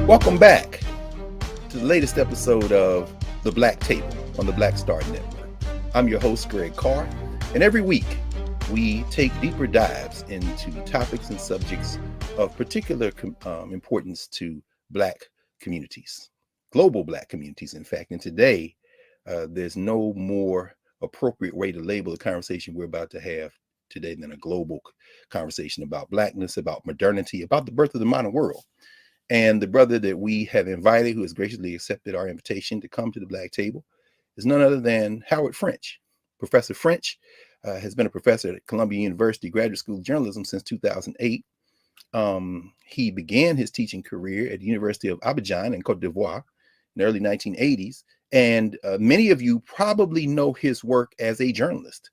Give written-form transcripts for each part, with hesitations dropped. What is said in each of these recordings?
Welcome back to the latest episode of The Black Table on the Black Star Network. I'm your host, Greg Carr, and every week we take deeper dives into topics and subjects of particular importance to Black communities, global Black communities, in fact. And today, there's no more appropriate way to label the conversation we're about to have today than a global conversation about Blackness, about modernity, about the birth of the modern world. And the brother that we have invited, who has graciously accepted our invitation to come to the Black Table, is none other than Howard French. Professor French has been a professor at Columbia University Graduate School of Journalism since 2008. He began his teaching career at the University of Abidjan in Cote d'Ivoire in the early 1980s. And many of you probably know his work as a journalist.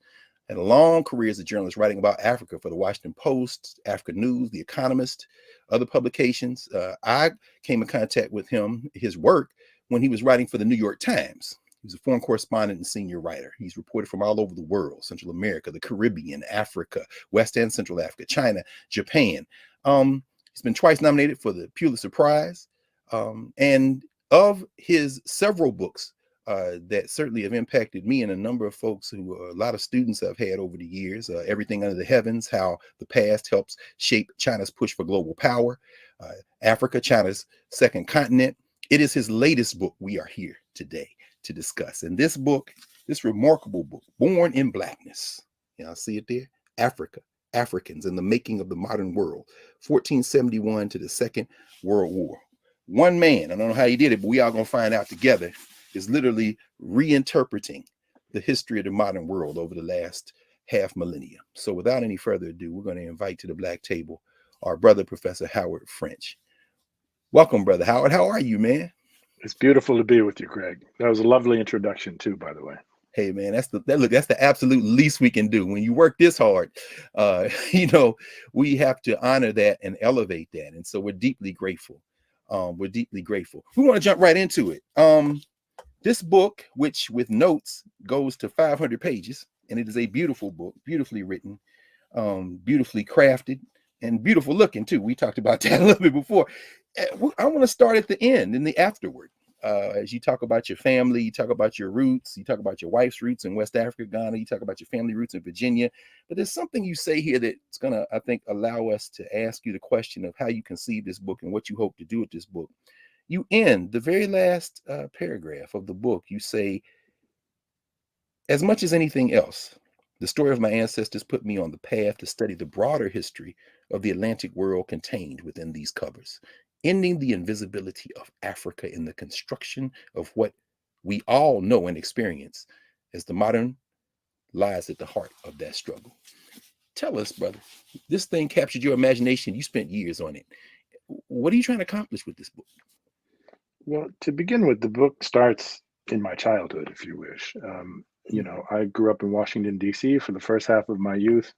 Had a long career as a journalist, writing about Africa for the Washington Post, Africa News, The Economist, other publications. I came in contact with his work, when he was writing for the New York Times. He was a foreign correspondent and senior writer. He's reported from all over the world: Central America, the Caribbean, Africa, West and Central Africa, China, Japan. He's been twice nominated for the Pulitzer Prize. And of his several books, that certainly have impacted me and a number of folks a lot of students I've had over the years. Everything Under the Heavens: How the Past Helps Shape China's Push for Global Power. Africa, China's Second Continent. It is his latest book we are here today to discuss. And this book, this remarkable book, Born in Blackness. Y'all see it there? Africa, Africans, and the Making of the Modern World, 1471 to the Second World War. One man, I don't know how he did it, but we are going to find out together, is literally reinterpreting the history of the modern world over the last half millennia. So without any further ado, we're going to invite to the Black Table our brother, Professor Howard French. Welcome, Brother Howard. How are you, man? It's beautiful to be with you, Greg. That was a lovely introduction too, by the way. Hey, man, that's the absolute least we can do. When you work this hard, we have to honor that and elevate that. And so we're deeply grateful. We're deeply grateful. We want to jump right into it. This book, which with notes goes to 500 pages, and it is a beautiful book, beautifully written, beautifully crafted, and beautiful looking too. We talked about that a little bit before. I want to start at the end, in the afterword. As you talk about your family, you talk about your roots, you talk about your wife's roots in West Africa, Ghana, you talk about your family roots in Virginia. But there's something you say here that's going to, I think, allow us to ask you the question of how you conceived this book and what you hope to do with this book. You end the very last paragraph of the book. You say, "As much as anything else, the story of my ancestors put me on the path to study the broader history of the Atlantic world contained within these covers, ending the invisibility of Africa in the construction of what we all know and experience as the modern lies at the heart of that struggle." Tell us, brother, this thing captured your imagination. You spent years on it. What are you trying to accomplish with this book? Well, to begin with, the book starts in my childhood, if you wish. I grew up in Washington, D.C. for the first half of my youth,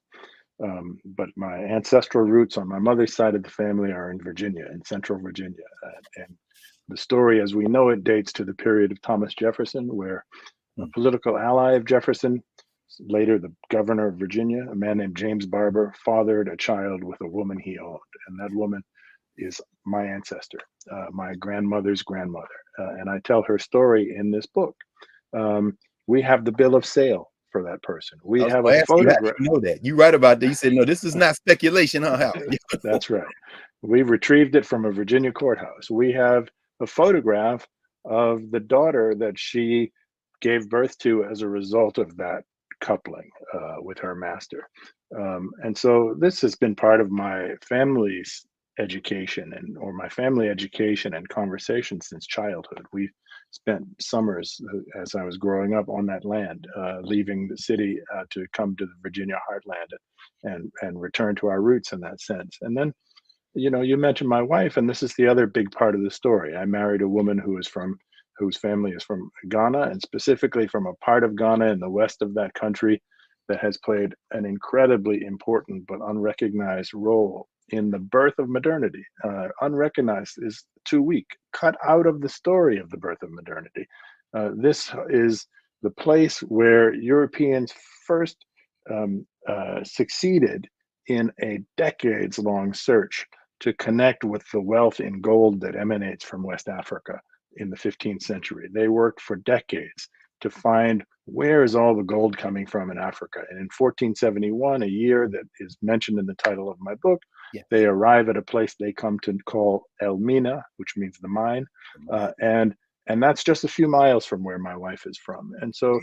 but my ancestral roots on my mother's side of the family are in Virginia, in central Virginia. And the story as we know it dates to the period of Thomas Jefferson, where a political ally of Jefferson, later the governor of Virginia, a man named James Barber, fathered a child with a woman he owned. And that woman is my ancestor, my grandmother's grandmother. And I tell her story in this book. We have the bill of sale for that person. We have a photograph. You know that. You write about that. You said, no, this is not speculation, huh, Howard? That's right. We retrieved it from a Virginia courthouse. We have a photograph of the daughter that she gave birth to as a result of that coupling with her master. And so this has been part of my family's education or my family education and conversation since childhood. We spent summers as I was growing up on that land, leaving the city to come to the Virginia heartland and return to our roots in that sense. And then, you mentioned my wife, and this is the other big part of the story. I married a woman whose family is from Ghana, and specifically from a part of Ghana in the west of that country that has played an incredibly important but unrecognized role in the birth of modernity. Unrecognized is too weak, cut out of the story of the birth of modernity. This is the place where Europeans first succeeded in a decades-long search to connect with the wealth in gold that emanates from West Africa in the 15th century. They worked for decades to find where is all the gold coming from in Africa. And in 1471, a year that is mentioned in the title of my book, Yeah. they arrive at a place they come to call El Mina, which means the mine. And that's just a few miles from where my wife is from. And so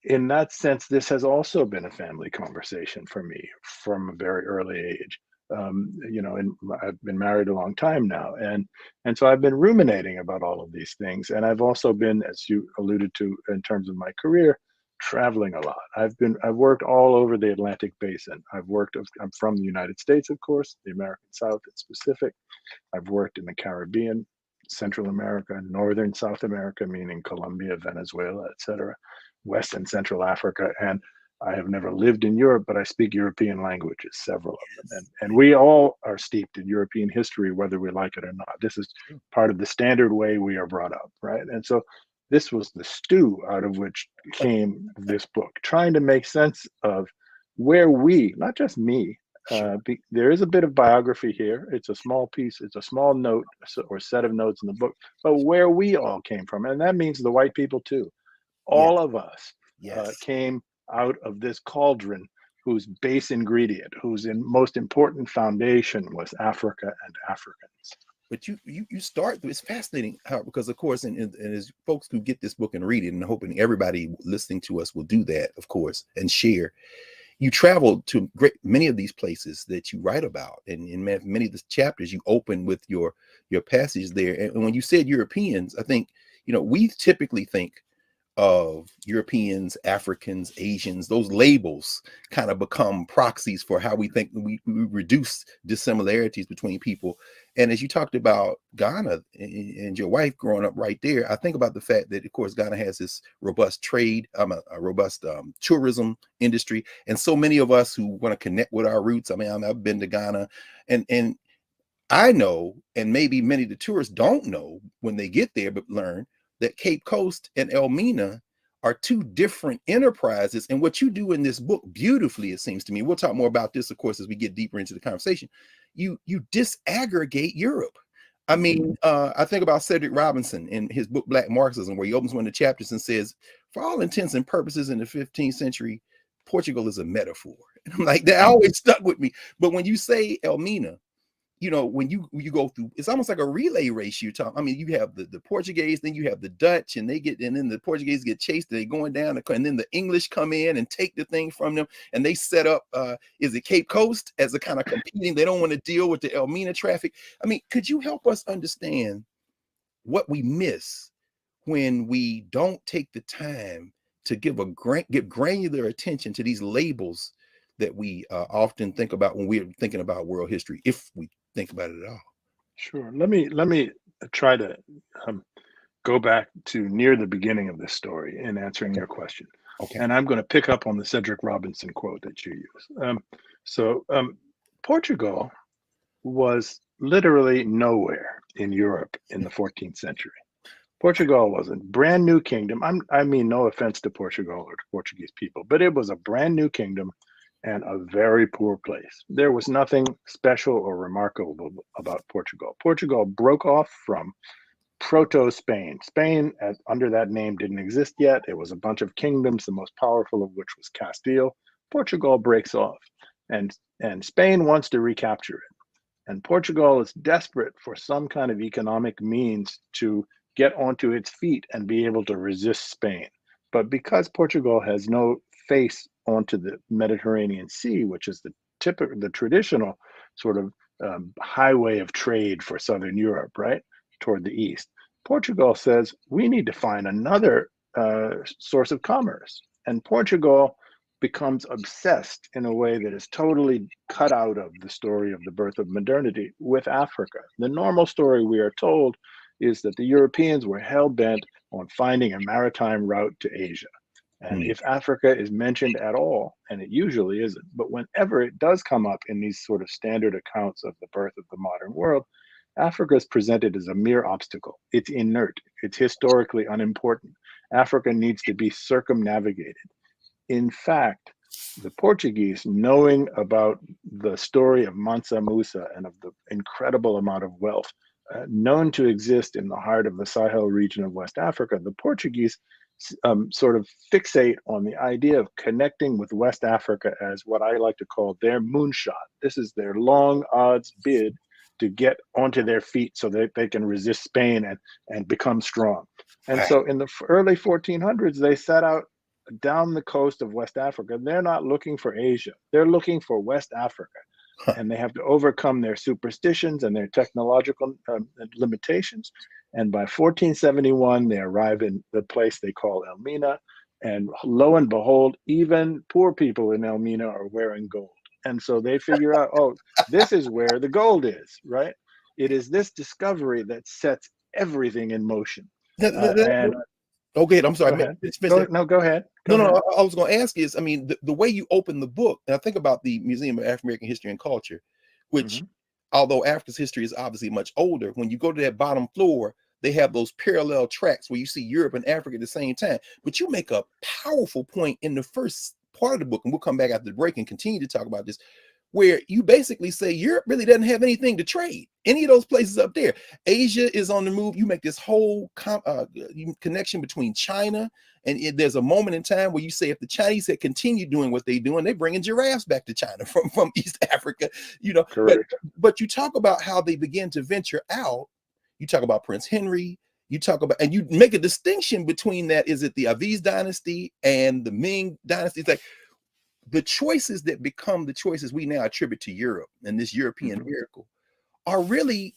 in that sense, this has also been a family conversation for me from a very early age. And I've been married a long time now, and so I've been ruminating about all of these things. And I've also been, as you alluded to, in terms of my career, traveling a lot. I've worked all over the Atlantic Basin. I'm from the United States, of course, the American South and Pacific. I've worked in the Caribbean, Central America, Northern South America, meaning Colombia, Venezuela, etc., West and Central Africa, and I have never lived in Europe, but I speak European languages, several of them. And we all are steeped in European history, whether we like it or not. This is part of the standard way we are brought up, right? And so this was the stew out of which came this book, trying to make sense of where we, not just me, there is a bit of biography here. It's a small piece, it's a small note or set of notes in the book, but where we all came from. And that means the white people too. All of us came out of this cauldron whose base ingredient, whose most important foundation was Africa and Africans. But you start, it's fascinating how, because of course, and as folks who get this book and read it, and hoping everybody listening to us will do that, of course, and share. You traveled to many of these places that you write about, and in many of the chapters you open with your passage there. And when you said Europeans, I think, we typically think of Europeans, Africans, Asians. Those labels kind of become proxies for how we think. We reduce dissimilarities between people. And as you talked about Ghana and your wife growing up right there, I think about the fact that, of course, Ghana has this robust trade, a robust tourism industry. And so many of us who want to connect with our roots, I've been to Ghana, and I know, and maybe many of the tourists don't know when they get there, but learn that Cape Coast and Elmina are two different enterprises. And what you do in this book beautifully, it seems to me, we'll talk more about this, of course, as we get deeper into the conversation, you disaggregate Europe. I mean, I think about Cedric Robinson in his book, Black Marxism, where he opens one of the chapters and says, for all intents and purposes in the 15th century, Portugal is a metaphor. And I'm like, that always stuck with me. But when you say Elmina, when you go through, it's almost like a relay race. You have the Portuguese, then you have the Dutch, and then the Portuguese get chased, and they're going down, and then the English come in and take the thing from them, and they set up, is it Cape Coast as a kind of competing? They don't want to deal with the Elmina traffic. I mean, could you help us understand what we miss when we don't take the time to give granular attention to these labels that we often think about when we're thinking about world history, if we think about it at all? Sure. Let me try to go back to near the beginning of this story in answering your question. Okay. And I'm going to pick up on the Cedric Robinson quote that you use. Portugal was literally nowhere in Europe in the 14th century. Portugal was a brand new kingdom. I mean, no offense to Portugal or to Portuguese people, but it was a brand new kingdom and a very poor place. There was nothing special or remarkable about Portugal. Portugal broke off from proto-Spain. Spain, under that name, didn't exist yet. It was a bunch of kingdoms, the most powerful of which was Castile. Portugal breaks off, and Spain wants to recapture it. And Portugal is desperate for some kind of economic means to get onto its feet and be able to resist Spain. But because Portugal has no face onto the Mediterranean Sea, which is the traditional sort of highway of trade for Southern Europe, right, toward the east, Portugal says, we need to find another source of commerce. And Portugal becomes obsessed in a way that is totally cut out of the story of the birth of modernity with Africa. The normal story we are told is that the Europeans were hell-bent on finding a maritime route to Asia. And if Africa is mentioned at all, and it usually isn't, but whenever it does come up in these sort of standard accounts of the birth of the modern world, Africa is presented as a mere obstacle. It's inert. It's historically unimportant. Africa needs to be circumnavigated. In fact, The Portuguese, knowing about the story of Mansa Musa and of the incredible amount of wealth known to exist in the heart of the Sahel region of West Africa, the Portuguese sort of fixate on the idea of connecting with West Africa as what I like to call their moonshot. This is their long odds bid to get onto their feet so that they can resist Spain and become strong. And Wow. so in the early 1400s, they set out down the coast of West Africa. They're not looking for Asia. They're looking for West Africa. Huh. And they have to overcome their superstitions and their technological limitations. And by 1471, they arrive in the place they call Elmina. And lo and behold, even poor people in Elmina are wearing gold. And so they figure out, oh, this is where the gold is, right? It is this discovery that sets everything in motion. Okay, I'm sorry. Go ahead. Go ahead. No, I was going to ask is, I mean, the way you open the book, and I think about the Museum of African American History and Culture, which, although Africa's history is obviously much older, when you go to that bottom floor, they have those parallel tracks where you see Europe and Africa at the same time. But you make a powerful point in the first part of the book, and we'll come back after the break and continue to talk about this, where you basically say Europe really doesn't have anything to trade. Any of those places up there. Asia is on the move. You make this whole connection between China, and there's a moment in time where you say if the Chinese had continued doing what they're doing, they're bringing giraffes back to China from East Africa, you know. But you talk about how they begin to venture out. You talk about Prince Henry. You talk about, and you make a distinction between that. Is it the Aviz dynasty and the Ming dynasty? It's like the choices that become the choices we now attribute to Europe and this European miracle are really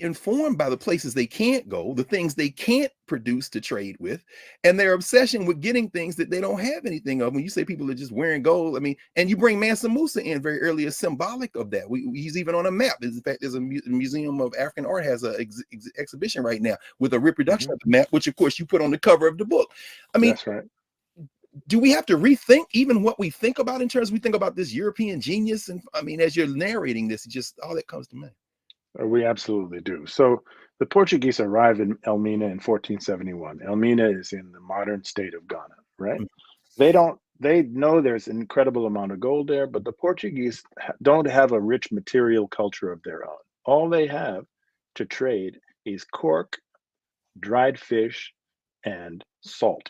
informed by the places they can't go, the things they can't produce to trade with, and their obsession with getting things that they don't have anything of. When you say people are just wearing gold, I mean, and you bring Mansa Musa in very early as symbolic of that. He's even on a map. In fact, there's a Museum of African Art has an exhibition right now with a reproduction of the map, which of course you put on the cover of the book. I mean, that's right. Do we have to rethink even what we think about in terms we think about this European genius? And I mean, as you're narrating this, it's just all that comes to mind. We absolutely do. So the Portuguese arrive in Elmina in 1471. Elmina is in the modern state of Ghana, right? They know there's an incredible amount of gold there, but the Portuguese don't have a rich material culture of their own. All they have to trade is cork, dried fish, and salt.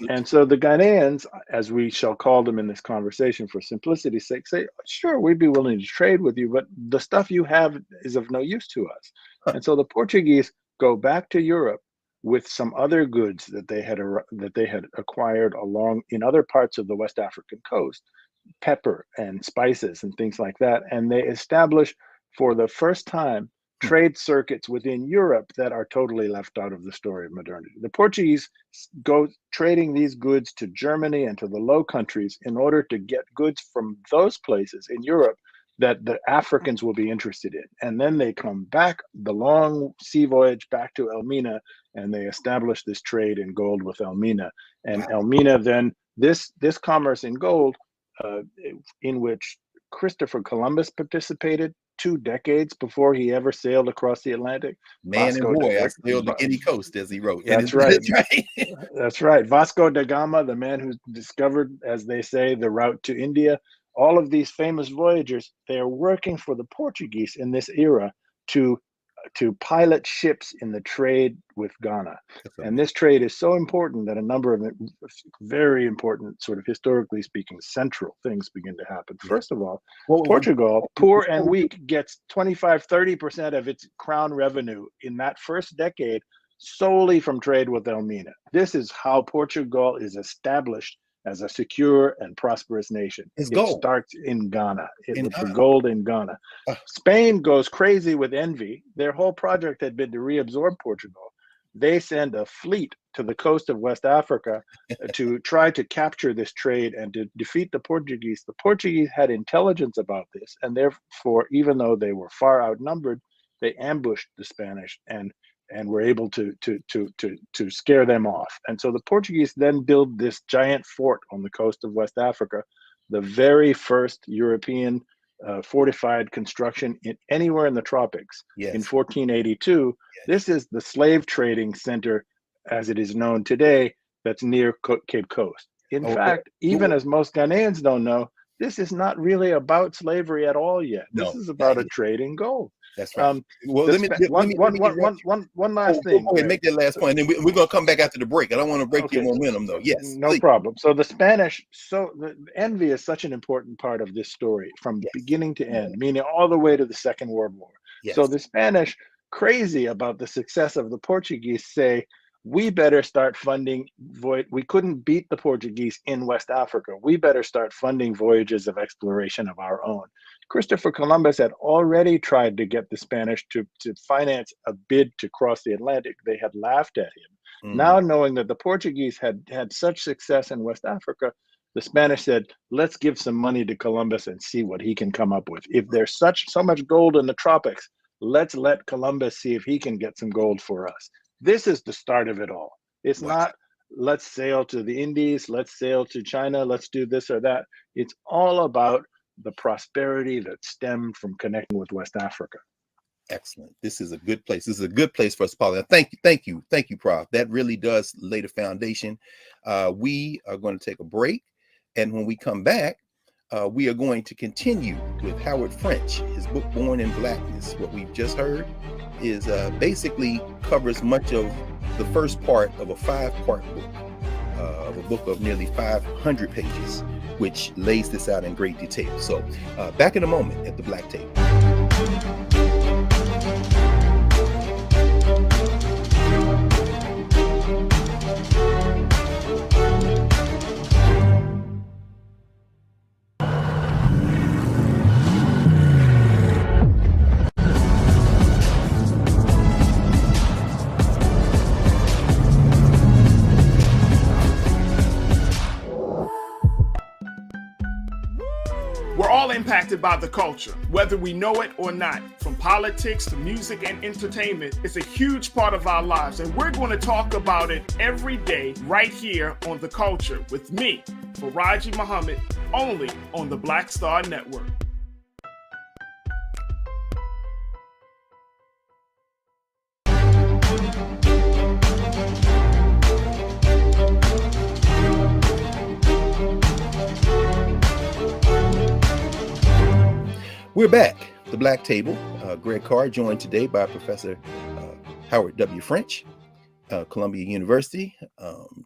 And so the Ghanaians, as we shall call them in this conversation for simplicity's sake, say, sure, we'd be willing to trade with you, but the stuff you have is of no use to us. And so the Portuguese go back to Europe with some other goods that they had acquired along in other parts of the West African coast, pepper and spices and things like that. And they establish for the first time trade circuits within Europe that are totally left out of the story of modernity. The Portuguese go trading these goods to Germany and to the Low Countries in order to get goods from those places in Europe that the Africans will be interested in. And then they come back, the long sea voyage back to Elmina, and they establish this trade in gold with Elmina. And Elmina then, this commerce in gold, in which Christopher Columbus participated 2 decades before he ever sailed across the Atlantic. Man and boy, I sailed the Guinea coast, as he wrote. That's right. That's right. Vasco da Gama, the man who discovered, as they say, the route to India. All of these famous voyagers, they are working for the Portuguese in this era to pilot ships in the trade with Ghana. And this trade is so important that a number of very important, sort of historically speaking, central things begin to happen. First of all, Portugal, poor and weak, gets 25-30% of its crown revenue in that first decade solely from trade with Elmina. This is how Portugal is established as a secure and prosperous nation. It starts in Ghana, the gold in Ghana. Spain goes crazy with envy. Their whole project had been to reabsorb Portugal. They send a fleet to the coast of West Africa to try to capture this trade and to defeat the Portuguese. The Portuguese had intelligence about this, and therefore, even though they were far outnumbered, they ambushed the Spanish and were able to scare them off. And so the Portuguese then build this giant fort on the coast of West Africa, the very first European fortified construction anywhere in the tropics. In 1482. This is the slave trading center, as it is known today, that's near Cape Coast. In Oh, fact, even as most Ghanaians don't know, this is not really about slavery at all yet. This no, is not about a yet. trade in gold. That's right. Well, The let me spe- let me let me interrupt you. one Oh, last go thing, ahead and Greg. make that last point, and then we're gonna come back after the break. I don't want to break your Okay, momentum, though. Yes, no please. problem. So the Spanish, so the envy is such an important part of this story from Yes, beginning to end, meaning all the way to the Second World War. So yes. the Spanish, crazy about the success of the Portuguese, say, we better start funding we couldn't beat the Portuguese in West Africa. We better start funding voyages of exploration of our own. Christopher Columbus had already tried to get the Spanish to finance a bid to cross the Atlantic. They had laughed at him. Mhm. Now, knowing that the Portuguese had such success in West Africa, the Spanish said, let's give some money to Columbus and see what he can come up with. If there's so much gold in the tropics, let's let Columbus see if he can get some gold for us. This is the start of it all. It's Wow. not, let's sail to the Indies, let's sail to China, let's do this or that. It's all about the prosperity that stemmed from connecting with West Africa. Excellent. This is a good place. This is a good place for us, Paul. Thank you, Prof. That really does lay the foundation. We are going to take a break, and when we come back, we are going to continue with Howard French, his book "Born in Blackness." What we've just heard is basically covers much of the first part of a 5-part book, of a book of nearly 500 pages, which lays this out in great detail. So, back in a moment at the Black Table. We're all impacted by the culture, whether we know it or not. From politics to music and entertainment, it's a huge part of our lives, and we're going to talk about it every day right here on The Culture with me, Faraji Muhammad, only on the Black Star Network. We're back, the Black Table. Greg Carr, joined today by Professor Howard W. French, Columbia University,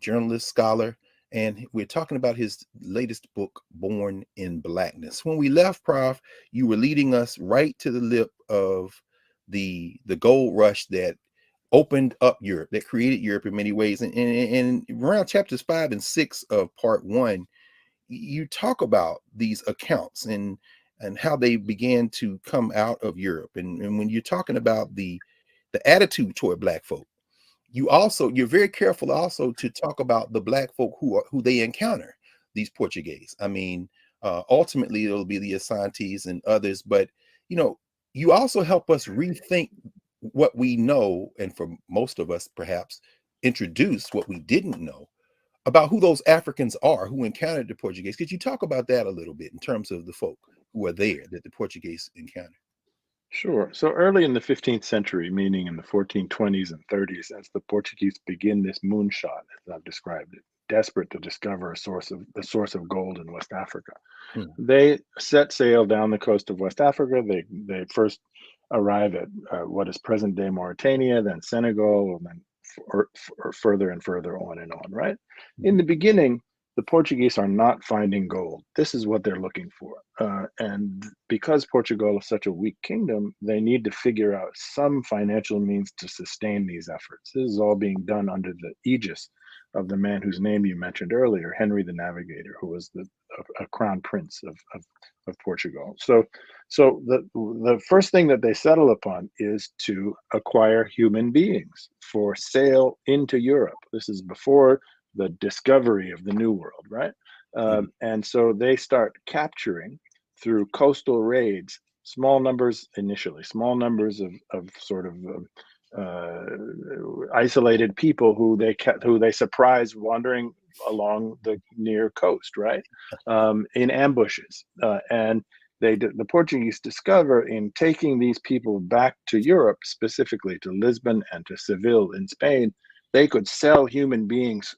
journalist, scholar, and we're talking about his latest book, Born in Blackness. When we left, Prof, you were leading us right to the lip of the gold rush that opened up Europe, that created Europe in many ways. And around chapters 5 and 6 of part 1, you talk about these accounts and how they began to come out of Europe. And when you're talking about the attitude toward Black folk, you're very careful also to talk about the Black folk who they encounter, these Portuguese. I mean, ultimately it'll be the Asantes and others, but you also help us rethink what we know, and for most of us perhaps introduce what we didn't know about who those Africans are who encountered the Portuguese. Could you talk about that a little bit in terms of the folk who are there that the Portuguese encountered? Sure. So early in the 15th century, meaning in the 1420s and 30s, as the Portuguese begin this moonshot, as I've described it, desperate to discover the source of gold in West Africa, Hmm. they set sail down the coast of West Africa. They first arrive at what is present day Mauritania, then Senegal, and then further and further on and on. Right. In the beginning, the Portuguese are not finding gold. This is what they're looking for. And because Portugal is such a weak kingdom, they need to figure out some financial means to sustain these efforts. This is all being done under the aegis of the man whose name you mentioned earlier, Henry the Navigator, who was a crown prince of Portugal. So the first thing that they settle upon is to acquire human beings for sale into Europe. This is before the discovery of the New World, right? And so they start capturing through coastal raids, small numbers initially, small numbers of sort of isolated people who they surprise wandering along the near coast, right? In ambushes, and the Portuguese discover in taking these people back to Europe, specifically to Lisbon and to Seville in Spain, they could sell human beings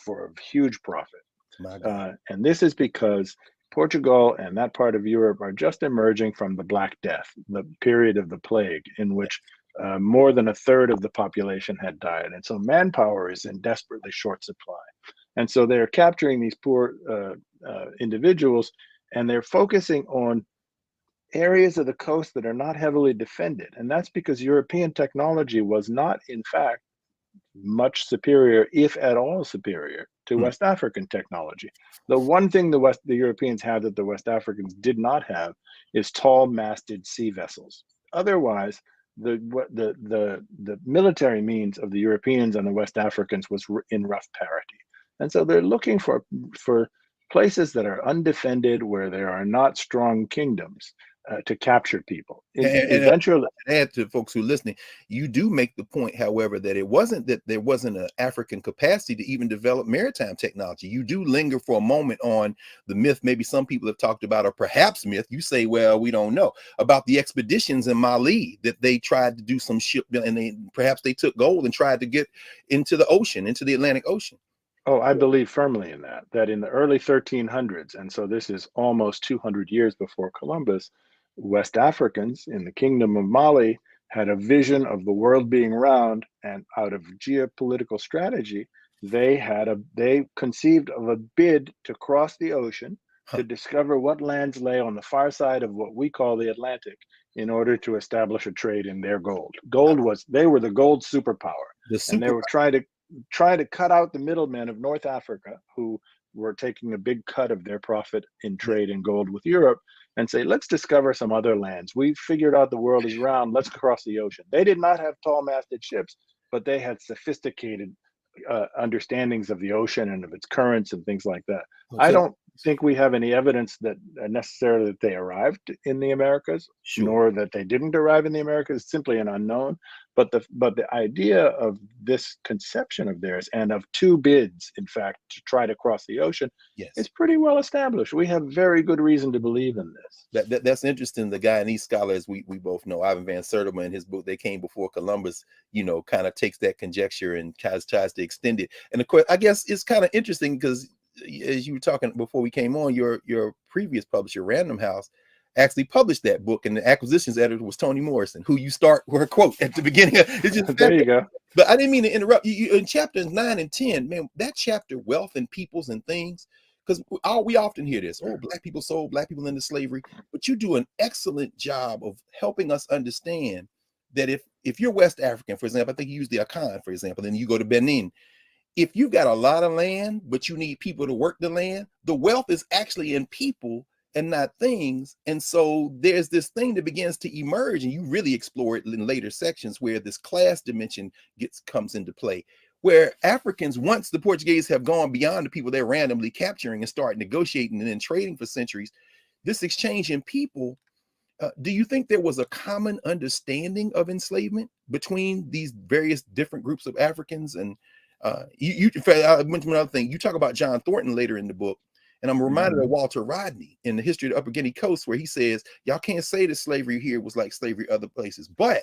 for a huge profit. My God. And this is because Portugal and that part of Europe are just emerging from the Black Death, the period of the plague in which more than a third of the population had died. And so manpower is in desperately short supply. And so they're capturing these poor individuals, and they're focusing on areas of the coast that are not heavily defended. And that's because European technology was not, in fact, much superior, if at all superior, to West African technology. The one thing the Europeans had that the West Africans did not have is tall-masted sea vessels. Otherwise, the military means of the Europeans and the West Africans was in rough parity. And so they're looking for places that are undefended, where there are not strong kingdoms, to capture people. Eventually, add to folks who are listening, you do make the point, however, that it wasn't that there wasn't an African capacity to even develop maritime technology. You do linger for a moment on the myth, maybe some people have talked about, or perhaps myth, you say, well, we don't know, about the expeditions in Mali, that they tried to do some ship, and perhaps they took gold and tried to get into the ocean, into the Atlantic Ocean. Oh, I believe firmly in that in the early 1300s, and so this is almost 200 years before Columbus, West Africans in the Kingdom of Mali had a vision of the world being round, and out of geopolitical strategy, they conceived of a bid to cross the ocean to discover what lands lay on the far side of what we call the Atlantic, in order to establish a trade in their gold. They were the gold superpower, and they were trying to cut out the middlemen of North Africa, who were taking a big cut of their profit in trade in gold with Europe, and say, let's discover some other lands. We've figured out the world is round. Let's cross the ocean. They did not have tall-masted ships, but they had sophisticated understandings of the ocean and of its currents and things like that. Okay. I don't think we have any evidence that necessarily that they arrived in the Americas, nor that they didn't arrive in the Americas. It's simply an unknown. But the idea of this conception of theirs, and of two bids, in fact, to try to cross the ocean, is pretty well established. We have very good reason to believe in this. That's interesting. The Guyanese scholars, we both know, Ivan Van Sertima, in his book, They Came Before Columbus, kind of takes that conjecture and tries to extend it. And of course, I guess it's kind of interesting because, as you were talking before we came on, your previous publisher, Random House, actually published that book, and the acquisitions editor was Toni Morrison, who you start with a quote at the beginning. It's just there you go. But I didn't mean to interrupt you. In chapters 9 and 10, man, that chapter, Wealth and Peoples and Things, because we often hear this, Black people sold Black people into slavery, but you do an excellent job of helping us understand that if you're West African, for example, I think you use the Akan, for example, then you go to Benin. If you've got a lot of land, but you need people to work the land, the wealth is actually in people and not things. And so there's this thing that begins to emerge, and you really explore it in later sections, where this class dimension comes into play, where Africans, once the Portuguese have gone beyond the people they're randomly capturing and start negotiating and then trading for centuries, this exchange in people, do you think there was a common understanding of enslavement between these various different groups of Africans? And I mentioned another thing. You talk about John Thornton later in the book, and I'm reminded of Walter Rodney in The History of the Upper Guinea Coast, where he says, y'all can't say that slavery here was like slavery other places, but,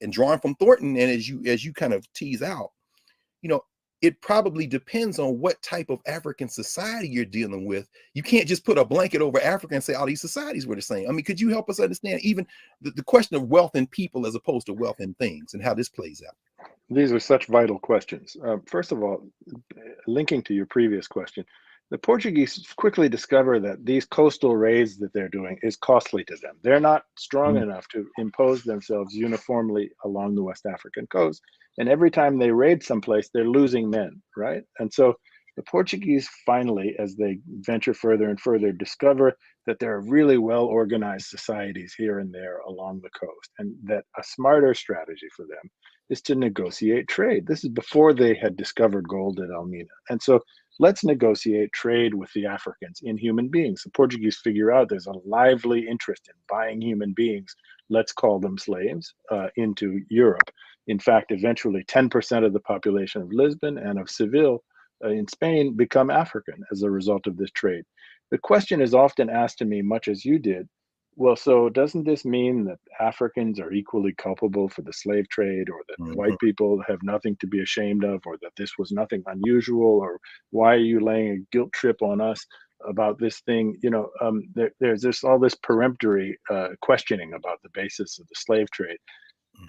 and drawing from Thornton, and as you kind of tease out, it probably depends on what type of African society you're dealing with. You can't just put a blanket over Africa and say all these societies were the same. I mean, could you help us understand even the question of wealth and people as opposed to wealth and things, and how this plays out? These are such vital questions. First of all, linking to your previous question, the Portuguese quickly discover that these coastal raids that they're doing is costly to them. They're not strong enough to impose themselves uniformly along the West African coast. And every time they raid someplace, they're losing men, right? And so the Portuguese finally, as they venture further and further, discover that there are really well-organized societies here and there along the coast, and that a smarter strategy for them is to negotiate trade. This is before they had discovered gold at Elmina. And so let's negotiate trade with the Africans in human beings. The Portuguese figure out there's a lively interest in buying human beings, let's call them slaves, into Europe. In fact, eventually 10% of the population of Lisbon and of Seville in Spain become African as a result of this trade. The question is often asked to me, much as you did, Well, so doesn't this mean that Africans are equally culpable for the slave trade, or that white people have nothing to be ashamed of, or that this was nothing unusual, or why are you laying a guilt trip on us about this thing? There's just all this peremptory questioning about the basis of the slave trade.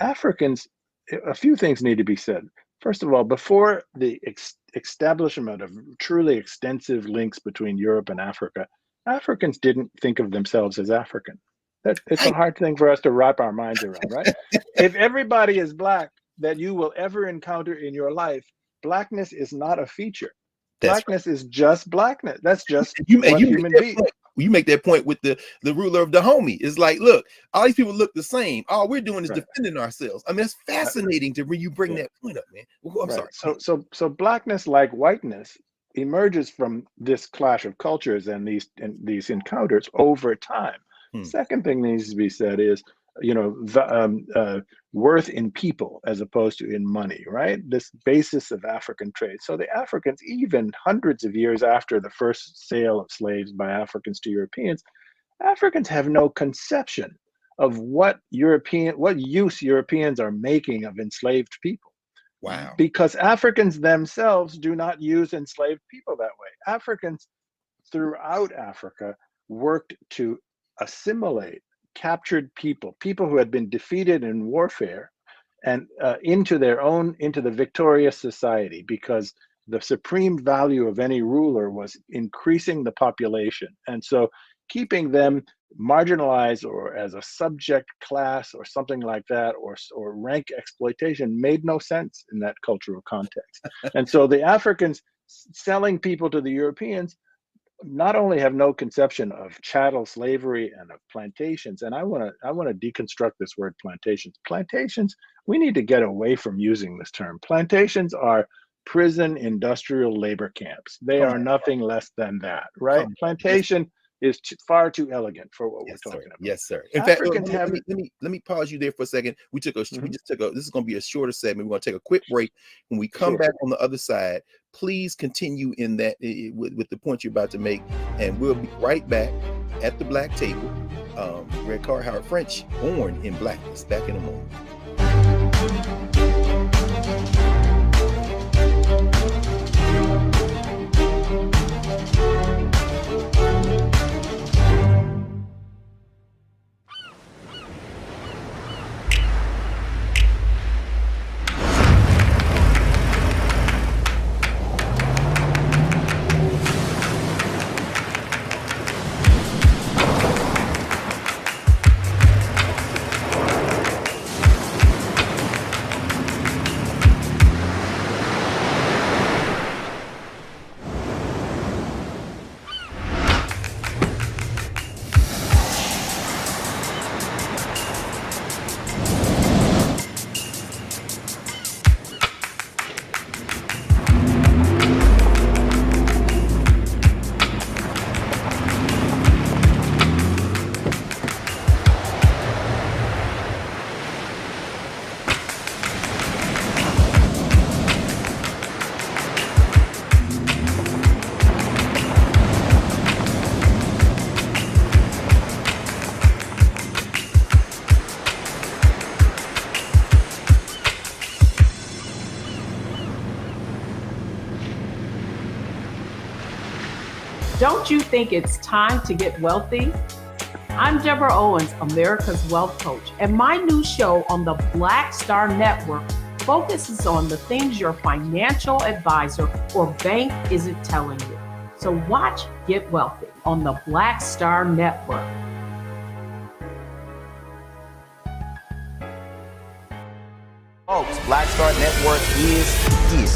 Africans, a few things need to be said. First of all, before the establishment of truly extensive links between Europe and Africa, Africans didn't think of themselves as African. It's a hard thing for us to wrap our minds around, right? If everybody is Black that you will ever encounter in your life, Blackness is not a feature. Blackness is just Blackness. That's just what human beings. You make that point with the ruler of Dahomey. It's like, look, all these people look the same. All we're doing is defending ourselves. I mean, it's fascinating to when you bring that point up, man. Well, I'm sorry. So Blackness, like whiteness, emerges from this clash of cultures and these encounters over time. Second thing that needs to be said is, worth in people as opposed to in money, right? This basis of African trade. So the Africans, even hundreds of years after the first sale of slaves by Africans to Europeans, Africans have no conception of what use Europeans are making of enslaved people. Wow. Because Africans themselves do not use enslaved people that way. Africans throughout Africa worked to assimilate captured people who had been defeated in warfare, and into the victorious society, because the supreme value of any ruler was increasing the population. And so keeping them marginalized or as a subject class or something like that, or rank exploitation, made no sense in that cultural context. And so the Africans selling people to the Europeans not only have no conception of chattel slavery and of plantations, and I want to deconstruct this word plantations. Plantations, we need to get away from using this term. Plantations are prison industrial labor camps. They are nothing less than that, right? Plantation is far too elegant for what we're talking about. Yes, sir. In fact, let me pause you there for a second. We just took this is going to be a shorter segment. We're going to take a quick break. When we come back on the other side, please continue in that with the point you're about to make, and we'll be right back at the Black Table. Greg Carr, Howard French, born in Blackness. Back in a moment. Don't you think it's time to get wealthy? I'm Deborah Owens, America's Wealth Coach, and my new show on the Black Star Network focuses on the things your financial advisor or bank isn't telling you. So watch Get Wealthy on the Black Star Network. Folks, Black Star Network is here.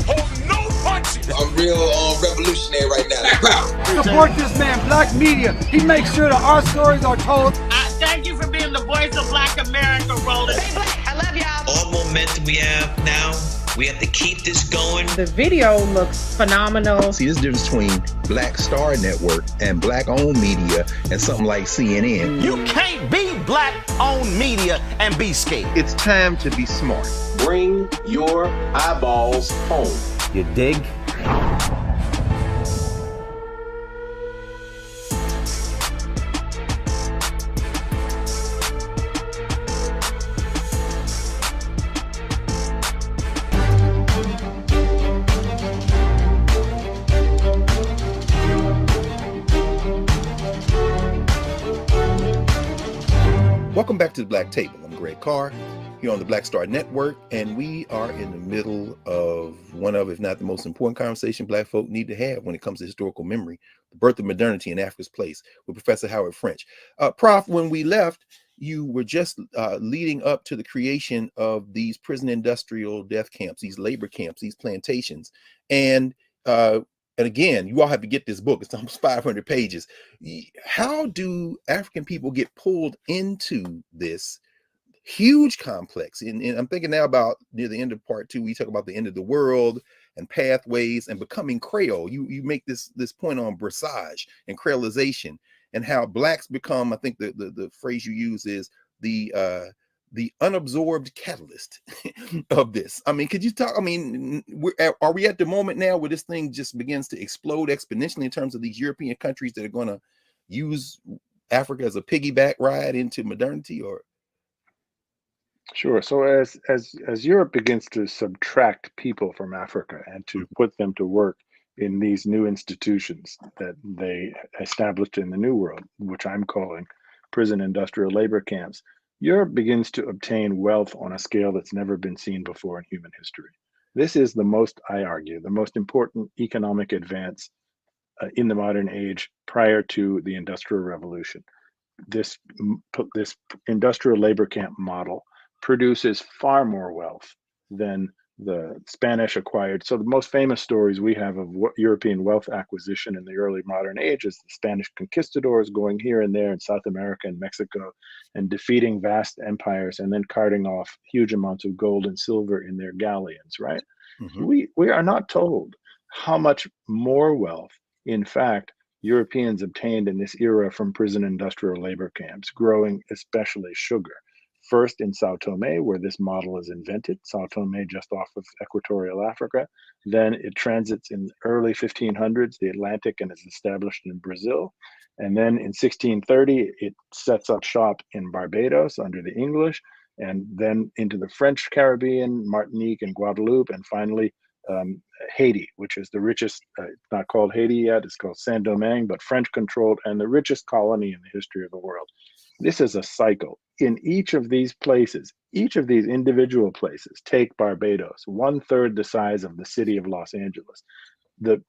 Oh, no punches! I'm real revolutionary right now. Support this man, Black Media. He makes sure that our stories are told. Thank you for being the voice of Black America, Roland. Stay black. I love y'all. All momentum we have now, we have to keep this going. The video looks phenomenal. See, there's a difference between Black Star Network and Black-owned media and something like CNN. You can't be Black-owned media and be scared. It's time to be smart. Bring your eyeballs home. You dig? Welcome back to the Black Table. I'm Greg Carr here on the Black Star Network, and we are in the middle of one of, if not the most important conversation Black folk need to have when it comes to historical memory, the birth of modernity in Africa's place, with Professor Howard French. Prof, when we left, you were just leading up to the creation of these prison industrial death camps, these labor camps, these plantations. And again, you all have to get this book. It's almost 500 pages. How do African people get pulled into this huge complex? And I'm thinking now about near the end of part 2, we talk about the end of the world and pathways and becoming Creole. You make this point on brassage and creolization and how Blacks become, I think the phrase you use is the unabsorbed catalyst of this. I mean, could you talk? I mean, are we at the moment now where this thing just begins to explode exponentially in terms of these European countries that are going to use Africa as a piggyback ride into modernity? Or Sure. So as Europe begins to subtract people from Africa and to put them to work in these new institutions that they established in the New World, which I'm calling prison industrial labor camps, Europe begins to obtain wealth on a scale that's never been seen before in human history. This is the most, I argue, the most important economic advance in the modern age prior to the Industrial Revolution. This industrial labor camp model produces far more wealth than the Spanish acquired. So the most famous stories we have of European wealth acquisition in the early modern age is the Spanish conquistadors going here and there in South America and Mexico and defeating vast empires and then carting off huge amounts of gold and silver in their galleons, right? Mm-hmm. We are not told how much more wealth, in fact, Europeans obtained in this era from prison industrial labor camps, growing especially sugar. First in Sao Tome, where this model is invented, Sao Tome just off of equatorial Africa. Then it transits in the early 1500s, the Atlantic, and is established in Brazil. And then in 1630, it sets up shop in Barbados under the English, and then into the French Caribbean, Martinique and Guadeloupe, and finally Haiti, which is the richest, it's not called Haiti yet, it's called Saint-Domingue, but French-controlled and the richest colony in the history of the world. This is a cycle. In each of these places, each of these individual places, take Barbados, 1/3 the size of the city of Los Angeles. The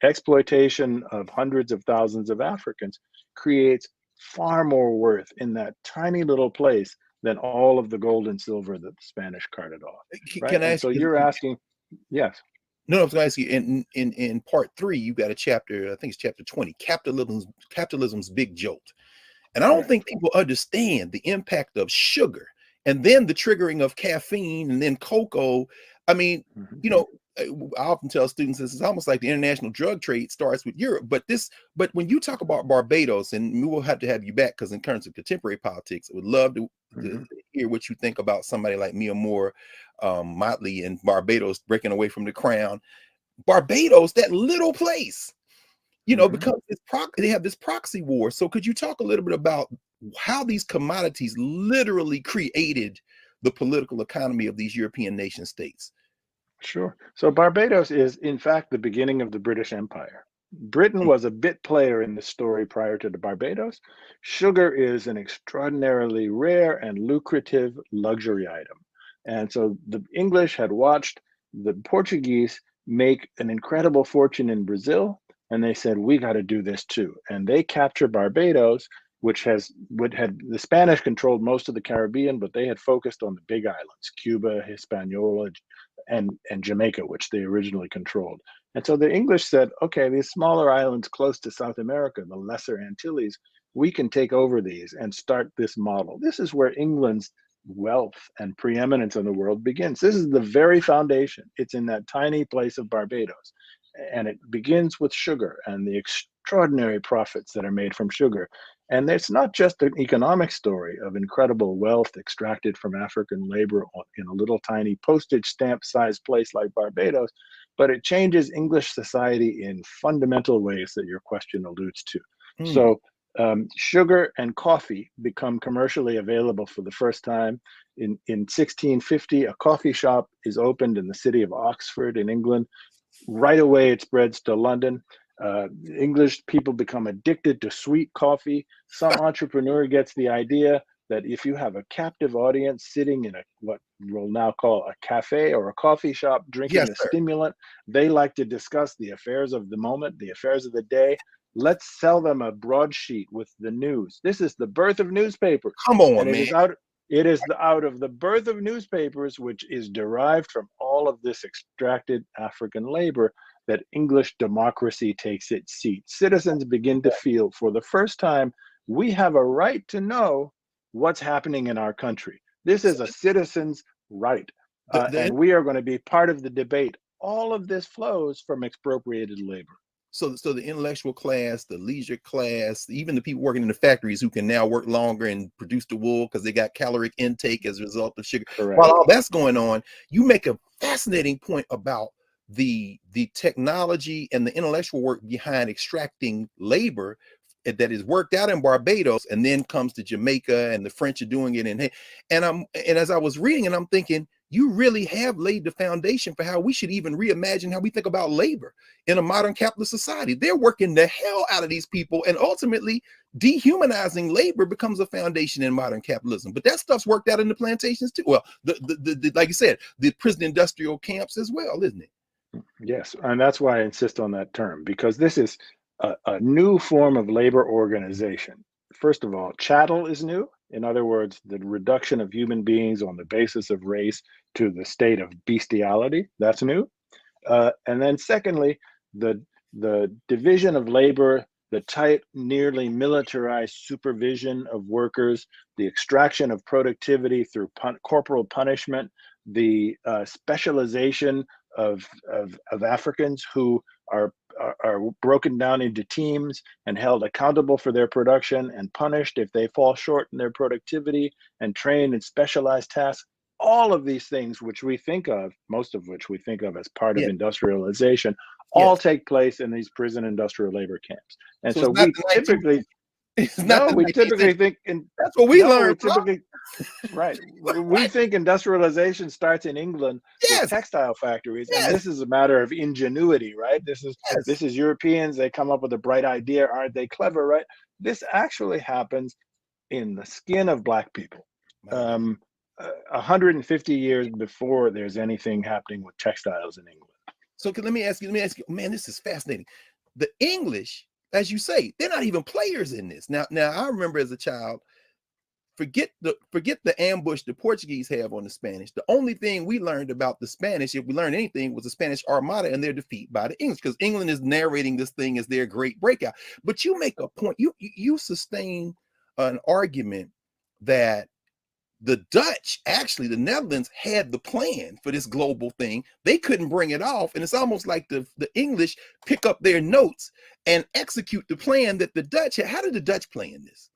exploitation of hundreds of thousands of Africans creates far more worth in that tiny little place than all of the gold and silver that the Spanish carted off. Right? Can I ask so you, you're asking, yes. No, I was going to ask you, in part 3, you got a chapter, I think it's chapter 20, capitalism's big jolt. And I don't think people understand the impact of sugar and then the triggering of caffeine and then cocoa. I mean, you know, I often tell students this is almost like the international drug trade starts with Europe. But when you talk about Barbados, and we will have to have you back because in terms of contemporary politics, I would love to hear what you think about somebody like Mia Moore Motley in Barbados breaking away from the crown. Barbados, that little place, you know, because they have this proxy war. So could you talk a little bit about how these commodities literally created the political economy of these European nation states? Sure. So Barbados is, in fact, the beginning of the British Empire. Britain was a bit player in this story prior to the Barbados. Sugar is an extraordinarily rare and lucrative luxury item. And so the English had watched the Portuguese make an incredible fortune in Brazil. And they said, we got to do this too. And they captured Barbados, which had the Spanish controlled most of the Caribbean, but they had focused on the big islands, Cuba, Hispaniola, and Jamaica, which they originally controlled. And so the English said, okay, these smaller islands close to South America, the Lesser Antilles, we can take over these and start this model. This is where England's wealth and preeminence in the world begins. This is the very foundation. It's in that tiny place of Barbados. And it begins with sugar and the extraordinary profits that are made from sugar. And it's not just an economic story of incredible wealth extracted from African labor in a little tiny postage stamp sized place like Barbados, but it changes English society in fundamental ways that your question alludes to. So sugar and coffee become commercially available for the first time. In 1650, a coffee shop is opened in the city of Oxford in England. Right away, it spreads to London. English people become addicted to sweet coffee. Some entrepreneur gets the idea, that if you have a captive audience sitting in what we'll now call a cafe or a coffee shop drinking Yes, a sir. stimulant, they like to discuss the affairs of the moment, the affairs of the day. Let's sell them a broadsheet with the news. This is the birth of newspapers. Come on, And man. it is out of the birth of newspapers, which is derived from all of this extracted African labor, that English democracy takes its seat. Citizens begin to feel for the first time, we have a right to know what's happening in our country. This is a citizen's right. And we are going to be part of the debate. All of this flows from expropriated labor. So the intellectual class, the leisure class, even the people working in the factories who can now work longer and produce the wool because they got caloric intake as a result of sugar. Correct. While all that's going on, you make a fascinating point about the technology and the intellectual work behind extracting labor that is worked out in Barbados and then comes to Jamaica, and the French are doing it. And as I was reading, and I'm thinking, you really have laid the foundation for how we should even reimagine how we think about labor in a modern capitalist society. They're working the hell out of these people, and ultimately dehumanizing labor becomes a foundation in modern capitalism. But that stuff's worked out in the plantations too. Well, the like you said, the prison industrial camps as well, isn't it? Yes, and that's why I insist on that term, because this is a new form of labor organization. First of all, chattel is new. In other words, the reduction of human beings on the basis of race to the state of bestiality, that's new. And then secondly, the division of labor, the tight, nearly militarized supervision of workers, the extraction of productivity through corporal punishment, the specialization of Africans who are broken down into teams and held accountable for their production and punished if they fall short in their productivity, and trained in specialized tasks. All of these things, which we think of, most of which we think of as part of industrialization, all take place in these prison industrial labor camps. And so we typically think that's what we learned. Right. We think industrialization starts in England with textile factories, and this is a matter of ingenuity, right? This is Europeans. They come up with a bright idea. Aren't they clever, right? This actually happens in the skin of Black people. 150 years before there's anything happening with textiles in England. So let me ask you, man, this is fascinating. The English, as you say, they're not even players in this. Now I remember as a child, forget the ambush the Portuguese have on the Spanish. The only thing we learned about the Spanish, if we learned anything, was the Spanish Armada and their defeat by the English, because England is narrating this thing as their great breakout. But you make a point, you sustain an argument that the Dutch, actually the Netherlands, had the plan for this global thing. They couldn't bring it off, and it's almost like the English pick up their notes and execute the plan that the Dutch had. How did the Dutch play in this?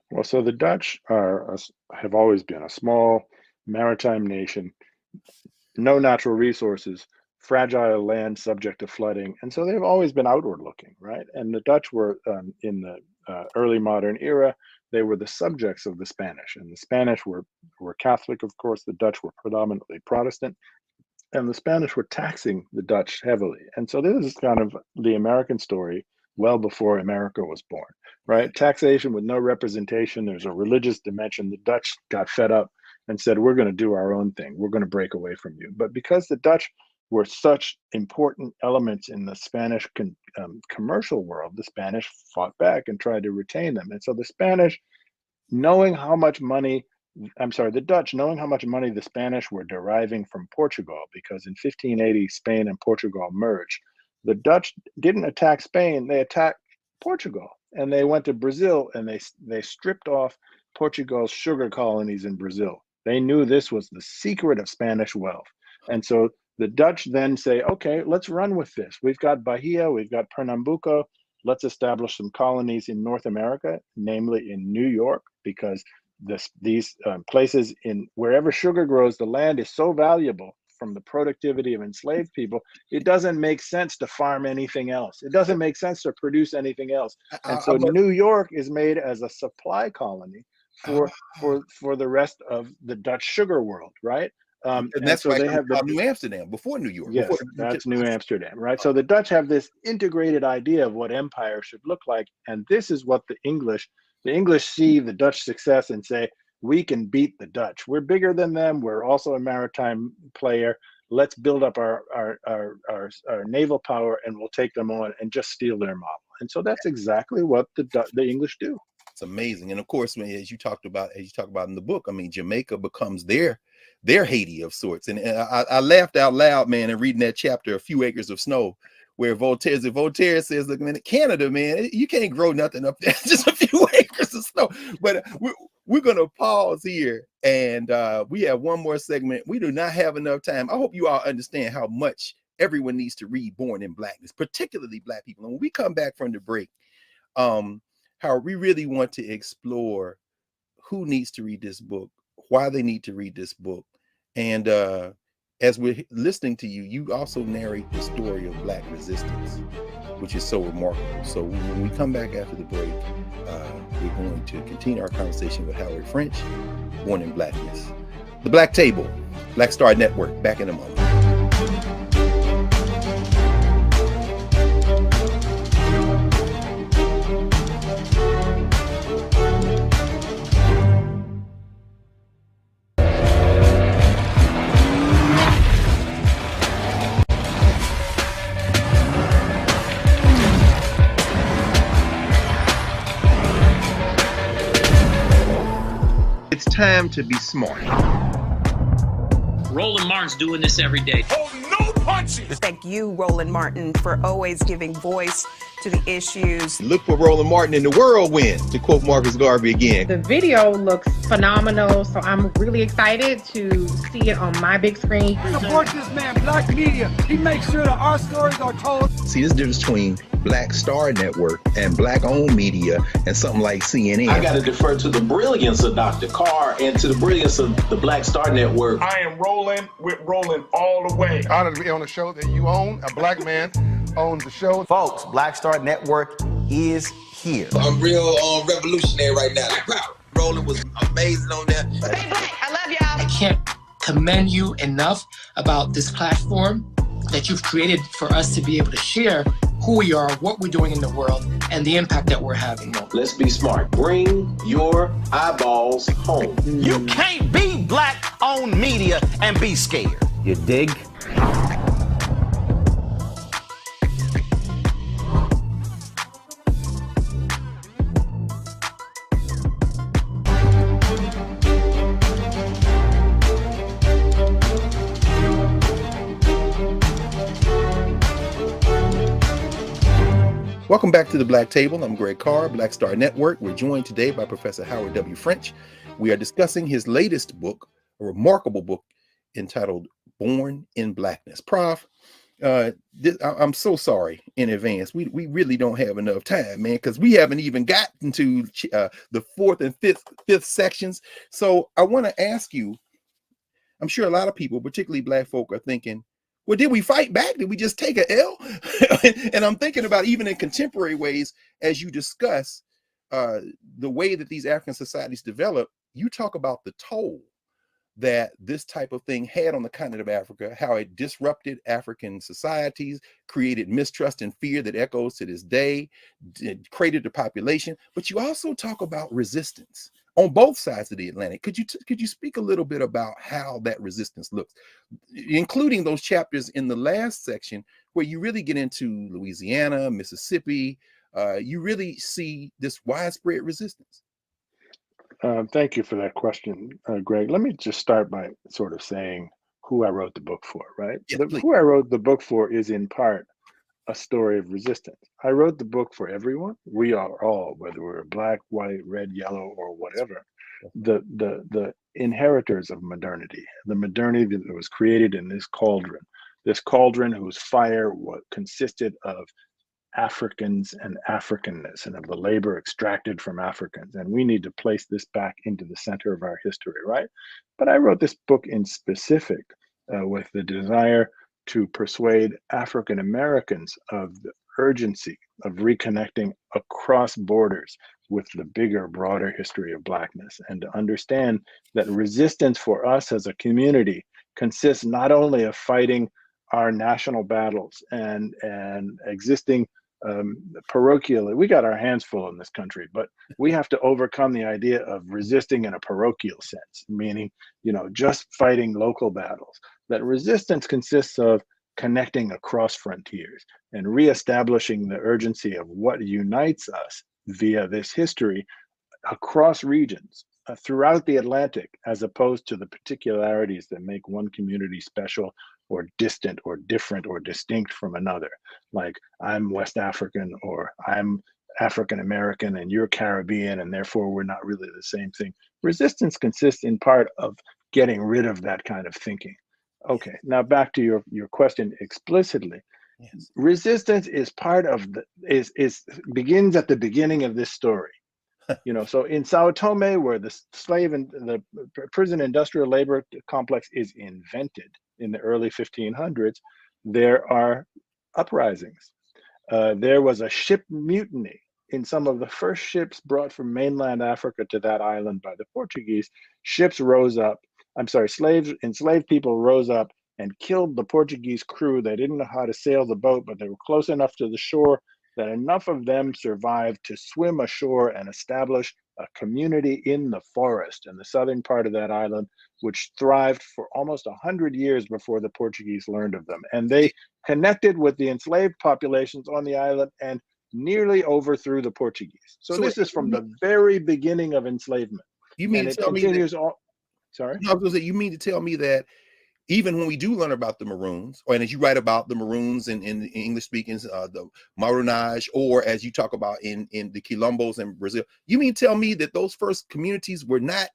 Well, so the Dutch have always been a small maritime nation, no natural resources, fragile land subject to flooding, and so they've always been outward looking, right? And the Dutch were in the early modern era, they were the subjects of the Spanish, and the Spanish were Catholic, of course. The Dutch were predominantly Protestant, and the Spanish were taxing the Dutch heavily. And so this is kind of the American story well before America was born, right? Taxation with no representation. There's a religious dimension. The Dutch got fed up and said, we're going to do our own thing. We're going to break away from you. But because the Dutch were such important elements in the Spanish commercial world, the Spanish fought back and tried to retain them. And so the Spanish, knowing how much money, the Dutch, knowing how much money the Spanish were deriving from Portugal, because in 1580, Spain and Portugal merged. The Dutch didn't attack Spain, they attacked Portugal. And they went to Brazil and they stripped off Portugal's sugar colonies in Brazil. They knew this was the secret of Spanish wealth. And so the Dutch then say, okay, let's run with this. We've got Bahia, we've got Pernambuco. Let's establish some colonies in North America, namely in New York, because these places in wherever sugar grows, the land is so valuable from the productivity of enslaved people, it doesn't make sense to farm anything else. It doesn't make sense to produce anything else. And so New York is made as a supply colony for the rest of the Dutch sugar world, right? And that's why they have New Amsterdam before New York. Yes, that's New Amsterdam, right? So the Dutch have this integrated idea of what empire should look like, and this is what the English The English see the Dutch success and say, we can beat the Dutch. We're bigger than them. We're also a maritime player. Let's build up our naval power, and we'll take them on and just steal their model. And so that's exactly what the English do. It's amazing. And of course, as you talk about in the book, I mean, Jamaica becomes their Haiti of sorts. And I laughed out loud, man, in reading that chapter, A Few Acres of Snow, where Voltaire says, look, man, Canada, man, you can't grow nothing up there, just a few acres of snow. But we're going to pause here, and we have one more segment. We do not have enough time. I hope you all understand how much everyone needs to read Born in Blackness, particularly Black people. And when we come back from the break, how we really want to explore who needs to read this book, why they need to read this book. And as we're listening to you, you also narrate the story of Black resistance, which is so remarkable. So when we come back after the break, we're going to continue our conversation with Howard French, Born in Blackness. The Black Table, Black Star Network, back in a moment. It's time to be smart. Roland Martin's doing this every day. Oh, no punches! Thank you, Roland Martin, for always giving voice to the issues. Look for Roland Martin in the whirlwind, to quote Marcus Garvey again. The video looks phenomenal, so I'm really excited to see it on my big screen. Support this man, Black Media. He makes sure that our stories are told. See, this difference between Black Star Network and Black-owned media and something like CNN. I got to defer to the brilliance of Dr. Carr and to the brilliance of the Black Star Network. I am rolling with Roland all the way. Honored to be on a show that you own. A Black man owns the show. Folks, Black Star Network is here. I'm real revolutionary right now. Roland was amazing on that. Stay Black, I love y'all. I can't commend you enough about this platform that you've created for us to be able to share who we are, what we're doing in the world, and the impact that we're having. Let's be smart. Bring your eyeballs home. You can't be Black-owned media and be scared. You dig? Welcome back to the Black Table. I'm Greg Carr, Black Star Network. We're joined today by Professor Howard W. French. We are discussing his latest book, a remarkable book entitled Born in Blackness. Prof, I'm so sorry in advance. We really don't have enough time, man, because we haven't even gotten to the fourth and fifth sections. So I want to ask you, I'm sure a lot of people, particularly Black folk, are thinking, well, did we fight back? Did we just take an L? And I'm thinking about, even in contemporary ways, as you discuss the way that these African societies develop, you talk about the toll that this type of thing had on the continent of Africa, how it disrupted African societies, created mistrust and fear that echoes to this day, created the population. But you also talk about resistance on both sides of the Atlantic. Could you speak a little bit about how that resistance looks, including those chapters in the last section where you really get into Louisiana, Mississippi? You really see this widespread resistance. Thank you for that question, Greg. Let me just start by sort of saying who I wrote the book for, right? Yeah, who I wrote the book for is in part a story of resistance. I wrote the book for everyone. We are all, whether we're black, white, red, yellow, or whatever, the inheritors of modernity, the modernity that was created in this cauldron whose fire consisted of Africans and Africanness and of the labor extracted from Africans. And we need to place this back into the center of our history, right? But I wrote this book in specific with the desire to persuade African Americans of the urgency of reconnecting across borders with the bigger, broader history of Blackness, and to understand that resistance for us as a community consists not only of fighting our national battles and existing parochially. We got our hands full in this country, but we have to overcome the idea of resisting in a parochial sense, meaning, just fighting local battles. That resistance consists of connecting across frontiers and reestablishing the urgency of what unites us via this history across regions throughout the Atlantic, as opposed to the particularities that make one community special or distant or different or distinct from another. Like, I'm West African, or I'm African American and you're Caribbean, and therefore we're not really the same thing. Resistance consists in part of getting rid of that kind of thinking. Okay, now back to your question explicitly. Yes. Resistance is part of begins at the beginning of this story. So in Sao Tome, where the slave and the prison industrial labor complex is invented in the early 1500s, there are uprisings. There was a ship mutiny in some of the first ships brought from mainland Africa to that island by the Portuguese. Ships rose up. Enslaved people rose up and killed the Portuguese crew. They didn't know how to sail the boat, but they were close enough to the shore that enough of them survived to swim ashore and establish a community in the forest in the southern part of that island, which thrived for almost 100 years before the Portuguese learned of them. And they connected with the enslaved populations on the island and nearly overthrew the Portuguese. So this is from the very beginning of enslavement. You mean to tell me that, sorry? No, I was going to say, you mean to tell me that even when we do learn about the Maroons, and as you write about the Maroons in English speaking, the Marronage, or as you talk about in the Quilombos in Brazil, you mean to tell me that those first communities were not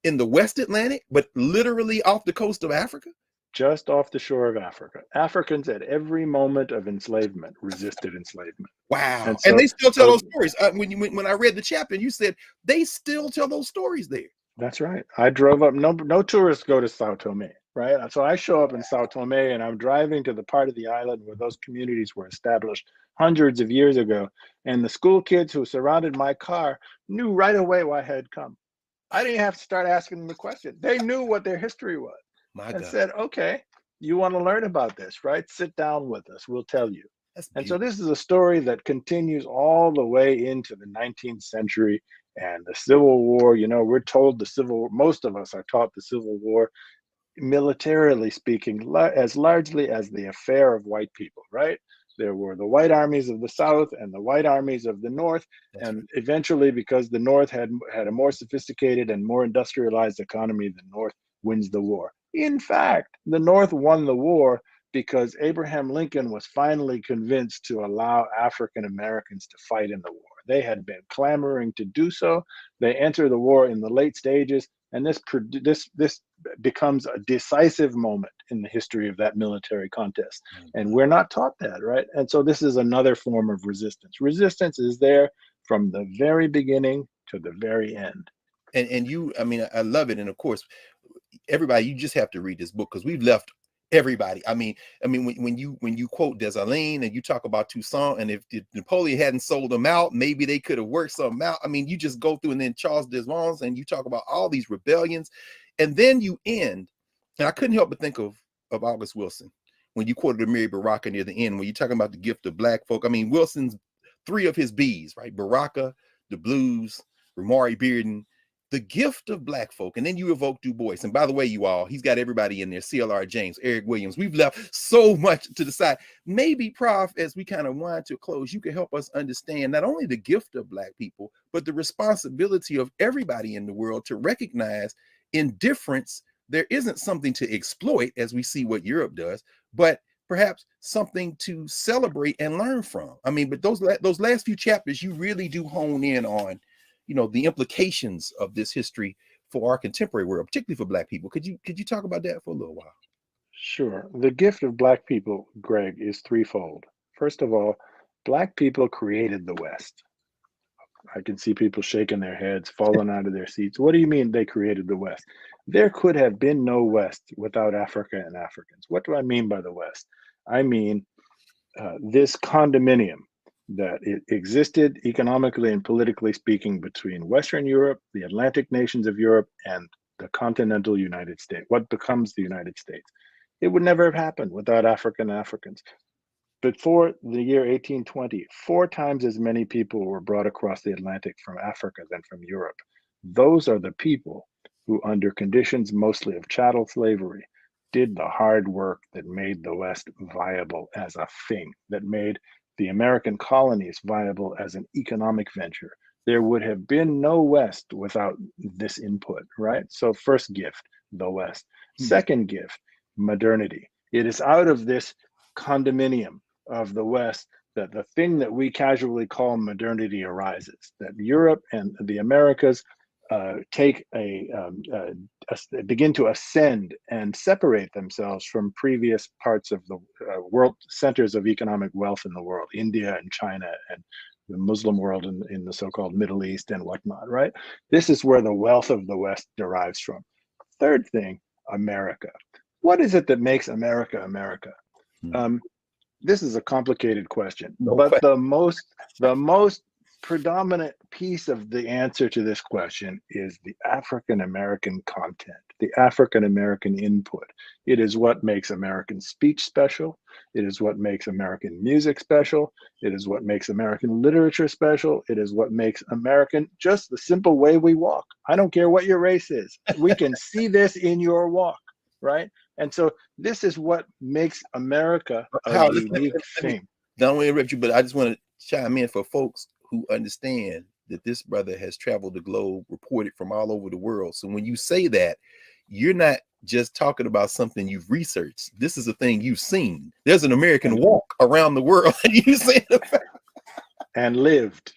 in the West Atlantic, but literally off the coast of Africa? Just off the shore of Africa. Africans at every moment of enslavement resisted enslavement. Wow. And they still tell those stories. When I read the chapter, you said they still tell those stories there. That's right. I drove up, no tourists go to Sao Tome, right? So I show up in Sao Tome and I'm driving to the part of the island where those communities were established hundreds of years ago. And the school kids who surrounded my car knew right away why I had come. I didn't have to start asking them the question. They knew what their history was. And said, okay, you want to learn about this, right? Sit down with us, we'll tell you. And so this is a story that continues all the way into the 19th century and the Civil War. We're told most of us are taught the Civil War, militarily speaking, as largely as the affair of white people, right? There were the white armies of the South and the white armies of the North. And eventually, because the North had a more sophisticated and more industrialized economy, the North wins the war. In fact, the North won the war because Abraham Lincoln was finally convinced to allow African Americans to fight in the war. They had been clamoring to do so. They enter the war in the late stages, and this becomes a decisive moment in the history of that military contest. And we're not taught that, right? And so this is another form of resistance. Resistance is there from the very beginning to the very end. And you, I love it. And of course, everybody, you just have to read this book because we've left everybody. When you quote Dessalines and you talk about Toussaint, and if Napoleon hadn't sold them out, maybe they could have worked something out. You just go through, and then Charles Desmond, and you talk about all these rebellions, and then you end. And I couldn't help but think of August Wilson when you quoted Amiri Baraka near the end, when you're talking about the gift of Black folk. Wilson's three of his B's, right? Baraka, the blues, Ramari Bearden, the gift of Black folk. And then you evoke Du Bois. And by the way, you all, he's got everybody in there. CLR James, Eric Williams. We've left so much to the side. Maybe, Prof, as we kind of wind to a close, you can help us understand not only the gift of Black people, but the responsibility of everybody in the world to recognize indifference. There isn't something to exploit, as we see what Europe does, but perhaps something to celebrate and learn from. But those last few chapters, you really do hone in on the implications of this history for our contemporary world, particularly for Black people. Could you talk about that for a little while? Sure. The gift of Black people, Greg, is threefold. First of all, Black people created the West. I can see people shaking their heads, falling out of their seats. What do you mean they created the West? There could have been no West without Africa and Africans. What do I mean by the West? I mean this condominium that it existed economically and politically speaking between Western Europe, the Atlantic nations of Europe, and the continental United States, what becomes the United States. It would never have happened without African Africans. before the year 1820, 4 times as many people were brought across the Atlantic from Africa than from Europe. Those are the people who, under conditions mostly of chattel slavery, did the hard work that made the West viable as a thing, that made the American colonies viable as an economic venture. There would have been no West without this input, right? So first gift, the West. Second gift, modernity. It is out of this condominium of the West that the thing that we casually call modernity arises, that Europe and the Americas begin to ascend and separate themselves from previous parts of the world centers of economic wealth in the world, India and China and the Muslim world in the so-called Middle East and whatnot, right? This is where the wealth of the West derives from. Third thing, America. What is it that makes America America? This is a complicated question, but the most predominant piece of the answer to this question is the African-American content, the African-American input. It is what makes American speech special. It is what makes American music special. It is what makes American literature special. It is what makes American just the simple way we walk. I don't care what your race is. We can see this in your walk, right? And so this is what makes America a unique thing. Don't want to interrupt you, but I just want to chime in for folks who understand that this brother has traveled the globe, reported from all over the world. So when you say that, you're not just talking about something you've researched. This is a thing you've seen. There's an American walk around the world, and you say and lived.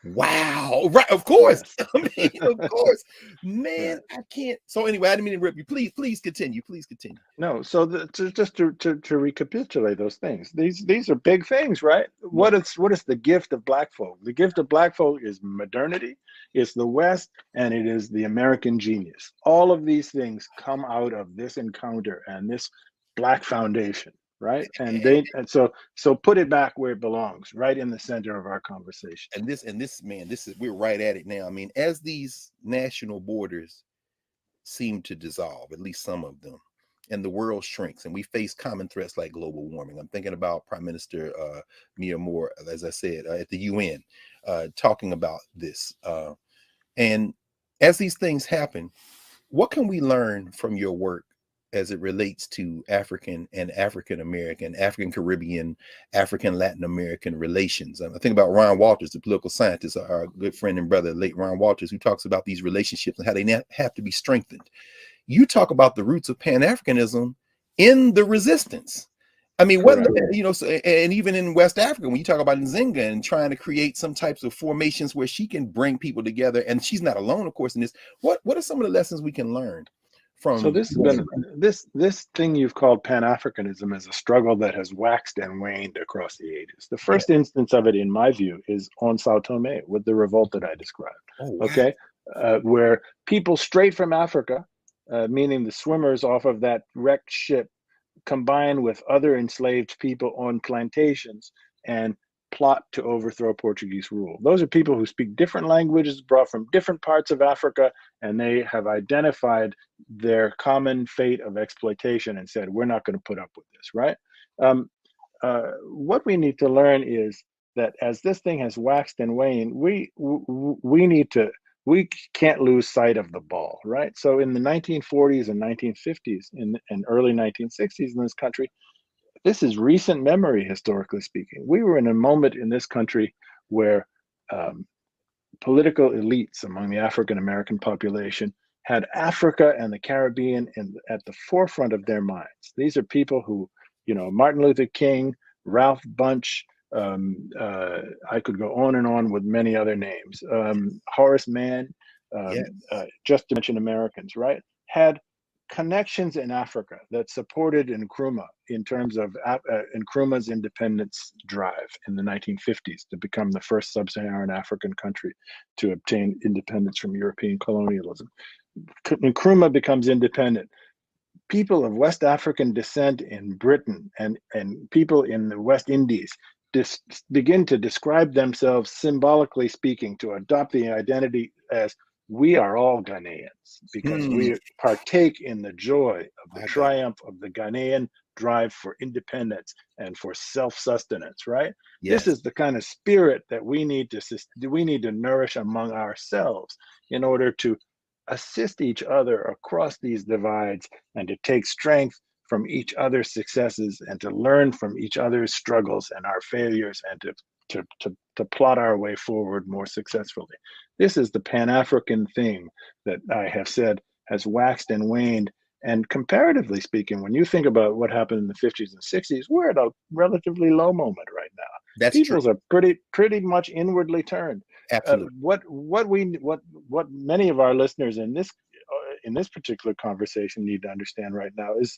Wow, right, of course. Yes. I mean, of course, man, I can't. So anyway, I didn't mean to rip you. Please continue. Please continue. No, so just to recapitulate those things, these are big things, right? What is the gift of Black folk? The gift of Black folk is modernity, it's the West, and it is the American genius. All of these things come out of this encounter and this Black foundation. Right. And so put it back where it belongs, right in the center of our conversation. And we're right at it now. I mean, as these national borders seem to dissolve, at least some of them, and the world shrinks and we face common threats like global warming. I'm thinking about Prime Minister Mia Moore, as I said, at the UN, talking about this. And as these things happen, what can we learn from your work as it relates to African and African-American, African-Caribbean, African-Latin American relations? I think about Ron Walters, the political scientist, our good friend and brother, late Ron Walters, who talks about these relationships and how they have to be strengthened. You talk about the roots of Pan-Africanism in the resistance. I mean, what, and even in West Africa, when you talk about Nzinga and trying to create some types of formations where she can bring people together, and she's not alone, of course, in this, what are some of the lessons we can learn? So this thing you've called Pan-Africanism is a struggle that has waxed and waned across the ages. The first instance of it, in my view, is on Sao Tome with the revolt that I described. Oh, wow. Okay, where people straight from Africa, meaning the swimmers off of that wrecked ship, combine with other enslaved people on plantations and plot to overthrow Portuguese rule. Those are people who speak different languages, brought from different parts of Africa, and they have identified their common fate of exploitation and said, we're not going to put up with this, right? What we need to learn is that as this thing has waxed and waned, we can't lose sight of the ball, right? So in the 1940s and 1950s and early 1960s in this country, this is recent memory, historically speaking. We were in a moment in this country where political elites among the African-American population had Africa and the Caribbean at the forefront of their minds. These are people who, Martin Luther King, Ralph Bunche, I could go on and on with many other names, Horace Mann, just to mention Americans, right, had connections in Africa that supported Nkrumah in terms of Nkrumah's independence drive in the 1950s to become the first sub-Saharan African country to obtain independence from European colonialism. Nkrumah becomes independent. People of West African descent in Britain and people in the West Indies begin to describe themselves, symbolically speaking, to adopt the identity as we are all Ghanaians because we partake in the joy of the triumph of the Ghanaian drive for independence and for self-sustenance, right? Yes. This is the kind of spirit that we need to nourish among ourselves in order to assist each other across these divides and to take strength from each other's successes and to learn from each other's struggles and our failures and to plot our way forward more successfully. This is the Pan-African theme that I have said has waxed and waned. And comparatively speaking, when you think about what happened in the 50s and 60s, we're at a relatively low moment right now. That's Peoples true. are pretty much inwardly turned. Absolutely. What many of our listeners in this particular conversation need to understand right now is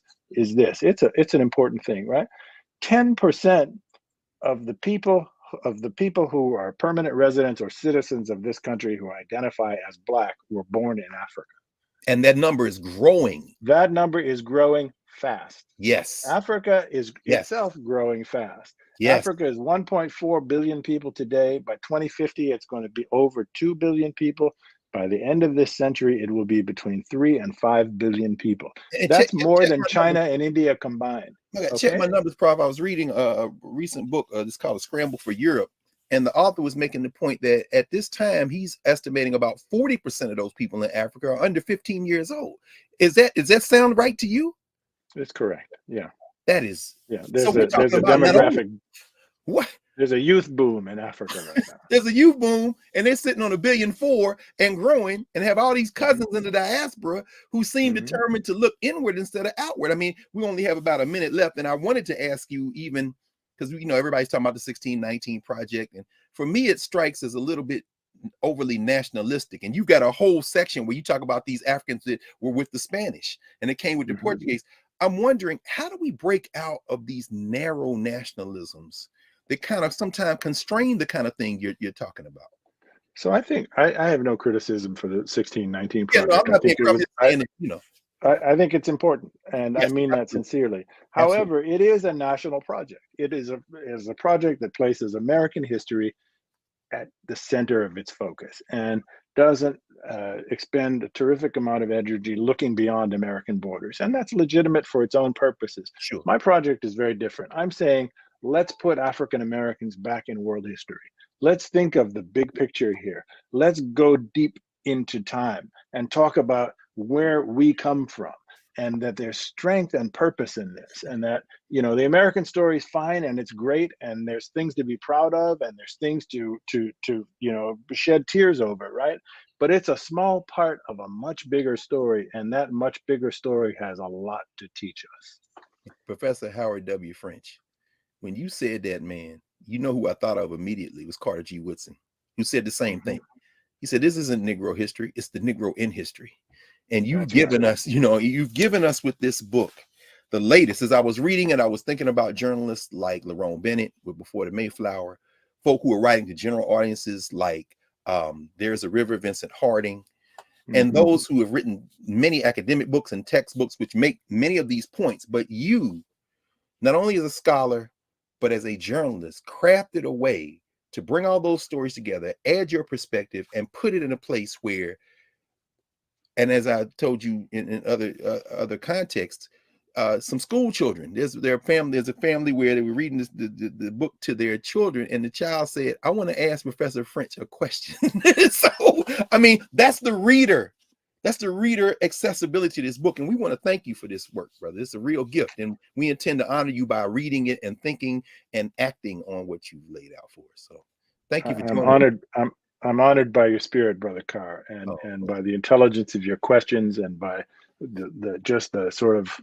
this. It's an important thing, right? 10% of the people who are permanent residents or citizens of this country who identify as Black were born in Africa. And that number is growing. That number is growing fast. Yes. Africa is itself growing fast. Yes. Africa is 1.4 billion people today. By 2050, it's going to be over 2 billion people. By the end of this century, it will be between 3 and 5 billion people. That's more than China and India combined. Okay? Check my numbers, Prof. I was reading a recent book. It's called Scramble for Europe. And the author was making the point that at this time, he's estimating about 40% of those people in Africa are under 15 years old. Does that sound right to you? It's correct. Yeah. That is. Yeah. There's a demographic. What? There's a youth boom in Africa right now. There's a youth boom, and they're sitting on 1.4 billion and growing, and have all these cousins in the diaspora who seem determined to look inward instead of outward. I mean, we only have about a minute left, and I wanted to ask you, even because everybody's talking about the 1619 Project, and for me, it strikes as a little bit overly nationalistic. And you got a whole section where you talk about these Africans that were with the Spanish and it came with the Portuguese. I'm wondering, how do we break out of these narrow nationalisms that kind of sometimes constrain the kind of thing you're talking about? So I think I have no criticism for the 1619 Project. I think it's important, and I mean that sincerely. However, it is a national project. It is a project that places American history at the center of its focus and doesn't expend a terrific amount of energy looking beyond American borders. And that's legitimate for its own purposes. Sure. My project is very different. I'm saying, let's put African Americans back in world history. Let's think of the big picture here. Let's go deep into time and talk about where we come from, and that there's strength and purpose in this, and that, the American story is fine and it's great, and there's things to be proud of, and there's things to shed tears over, right? But it's a small part of a much bigger story, and that much bigger story has a lot to teach us. Professor Howard W. French, when you said that, man, who I thought of immediately was Carter G. Woodson, who said the same thing. He said, this isn't Negro history, it's the Negro in history. And you've given us, you've given us with this book, the latest. As I was reading it, I was thinking about journalists like Lerone Bennett with Before the Mayflower, folk who are writing to general audiences like There's a River, Vincent Harding, and those who have written many academic books and textbooks which make many of these points. But you, not only as a scholar, but as a journalist, crafted a way to bring all those stories together, add your perspective, and put it in a place where, and as I told you in other contexts, some school children, there's a family where they were reading the book to their children, and the child said, I want to ask Professor French a question. So, I mean, that's the reader accessibility to this book. And we want to thank you for this work, brother. It's a real gift. And we intend to honor you by reading it and thinking and acting on what you've laid out for us. So thank you for joining me. I'm honored by your spirit, Brother Carr, and by the intelligence of your questions, and by the sort of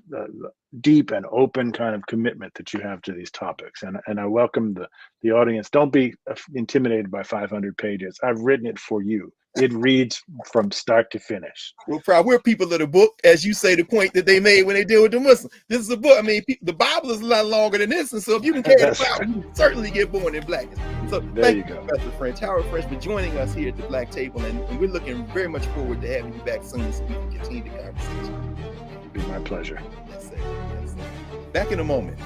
deep and open kind of commitment that you have to these topics. And I welcome the audience. Don't be intimidated by 500 pages. I've written it for you. It reads from start to finish. Well, we're people of the book, as you say, the point that they made when they deal with the Muslims. This is a book. I mean, the Bible is a lot longer than this, and so if you can carry the Bible, you can certainly get born in Blackness. So thank you, Professor French, Howard French, for joining us here at the Black Table, and we're looking very much forward to having you back soon so we can continue the conversation. It'd be my pleasure. Yes, sir. Yes, sir. Back in a moment.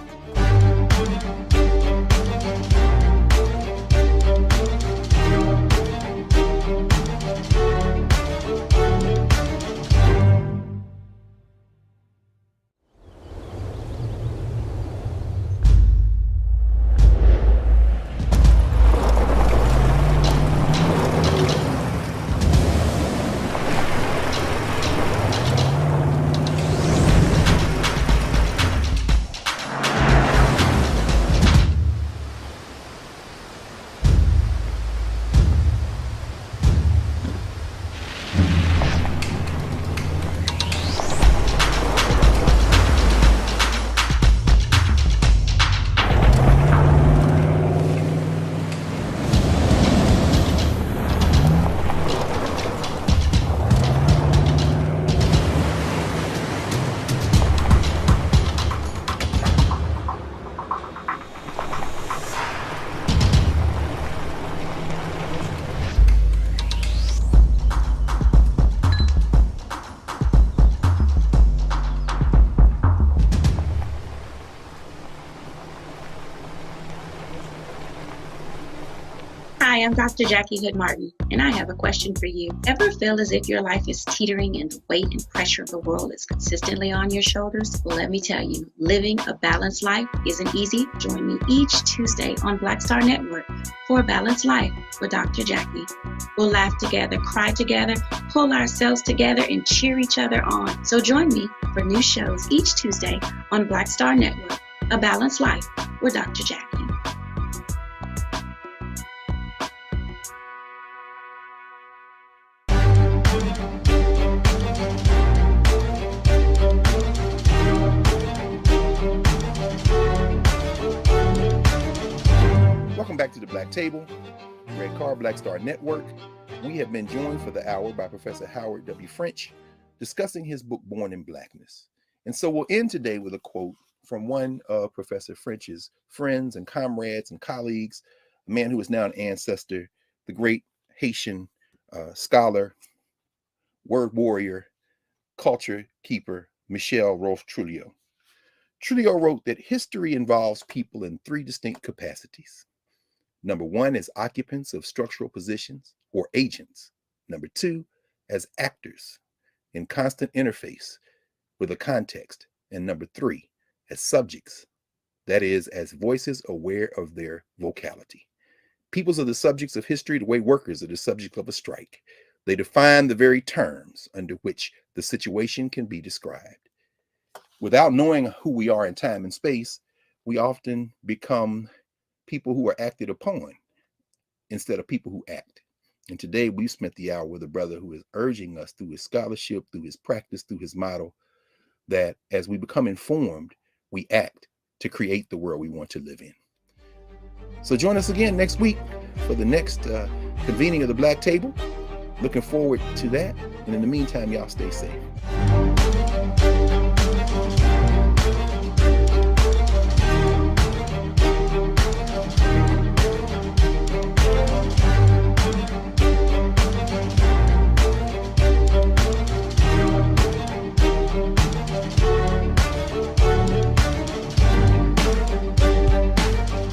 I'm Dr. Jackie Hood Martin, and I have a question for you. Ever feel as if your life is teetering and the weight and pressure of the world is consistently on your shoulders? Well, let me tell you, living a balanced life isn't easy. Join me each Tuesday on Black Star Network for A Balanced Life with Dr. Jackie. We'll laugh together, cry together, pull ourselves together, and cheer each other on. So join me for new shows each Tuesday on Black Star Network, A Balanced Life with Dr. Jackie. Welcome back to the Black Table. Greg Carr, Black Star Network. We have been joined for the hour by Professor Howard W. French, discussing his book, Born in Blackness. And so we'll end today with a quote from one of Professor French's friends and comrades and colleagues, a man who is now an ancestor, the great Haitian scholar, word warrior, culture keeper, Michel Rolfe-Trujillo. Trujillo wrote that history involves people in three distinct capacities. Number one, as occupants of structural positions or agents. Number two, as actors in constant interface with a context. And number three, as subjects, that is, as voices aware of their vocality. Peoples are the subjects of history the way workers are the subject of a strike. They define the very terms under which the situation can be described. Without knowing who we are in time and space, we often become people who are acted upon instead of people who act. And today we spent the hour with a brother who is urging us through his scholarship, through his practice, through his model, that as we become informed, we act to create the world we want to live in. So join us again next week for the next convening of the Black Table. Looking forward to that. And in the meantime, y'all stay safe.